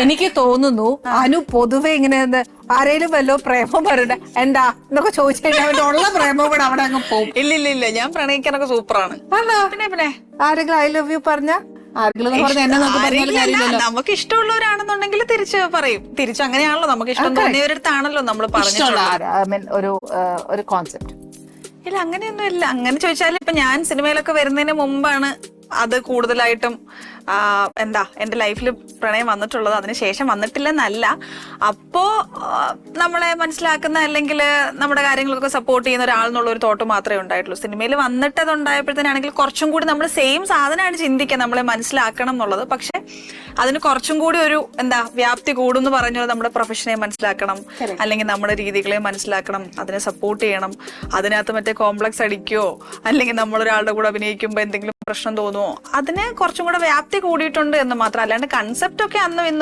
എനിക്ക് തോന്നുന്നു അനു പൊതുവെ ഇങ്ങനെ ആരേലും വല്ലോ പ്രേമം പറയണ്ട എന്താ എന്നൊക്കെ ചോദിച്ചു കഴിഞ്ഞാൽ അവന്റെ ഉള്ള പ്രേമം കൂടെ അവിടെ അങ്ങ് പോകും. ഇല്ല ഞാൻ പ്രണയിക്കാനൊക്കെ സൂപ്പറാണ്. പിന്നെ ആരെങ്കിലും ഐ ലവ് യു പറഞ്ഞ ആരെങ്കിലും പറഞ്ഞ എന്നെ നോക്കി പറഞ്ഞാലും കാര്യമില്ലല്ലോ. നമുക്ക് ഇഷ്ടമുള്ളവരാണെന്നുണ്ടെങ്കിൽ തിരിച്ച് പറയും. തിരിച്ചു അങ്ങനെയാണല്ലോ, നമുക്ക് ഇഷ്ടം തോന്നിയവരടുത്താണല്ലോ നമ്മൾ പറഞ്ഞിട്ടുള്ളത്. ഒരു കോൺസെപ്റ്റ് ഇല്ല, അങ്ങനെയൊന്നും ഇല്ല. അങ്ങനെ ചോദിച്ചാൽ ഇപ്പൊ ഞാൻ സിനിമയിലൊക്കെ വരുന്നതിന് മുമ്പാണ് അത് കൂടുതലായിട്ടും എന്റെ ലൈഫിൽ പ്രണയം വന്നിട്ടുള്ളത്. അതിനുശേഷം വന്നിട്ടില്ലെന്നല്ല. അപ്പോ നമ്മളെ മനസ്സിലാക്കുന്ന അല്ലെങ്കിൽ നമ്മുടെ കാര്യങ്ങളൊക്കെ സപ്പോർട്ട് ചെയ്യുന്ന ഒരാളെന്നുള്ള ഒരു തോട്ട് മാത്രമേ ഉണ്ടായിട്ടുള്ളൂ. സിനിമയിൽ വന്നിട്ട് അത് ഉണ്ടായപ്പോഴത്തേനാണെങ്കിൽ കുറച്ചും കൂടി നമ്മൾ സെയിം സാധനമാണ് ചിന്തിക്കുക, നമ്മളെ മനസ്സിലാക്കണം എന്നുള്ളത്. പക്ഷെ അതിന് കുറച്ചും കൂടി ഒരു വ്യാപ്തി കൂടുമെന്ന് പറഞ്ഞാൽ നമ്മുടെ പ്രൊഫഷനെ മനസ്സിലാക്കണം, അല്ലെങ്കിൽ നമ്മുടെ രീതികളെ മനസ്സിലാക്കണം, അതിനെ സപ്പോർട്ട് ചെയ്യണം. അതിനകത്ത് മറ്റേ കോംപ്ലക്സ് അടിക്കുകയോ അല്ലെങ്കിൽ നമ്മളൊരാളുടെ കൂടെ അഭിനയിക്കുമ്പോൾ എന്തെങ്കിലും പ്രശ്നം തോന്നുമോ, അതിന് കുറച്ചും കൂടെ വ്യാപ്തി കൂടിയിട്ടുണ്ട് എന്ന് മാത്രം. അല്ലാണ്ട് കൺസെപ്റ്റ് ഒക്കെ അന്നും ഇന്നും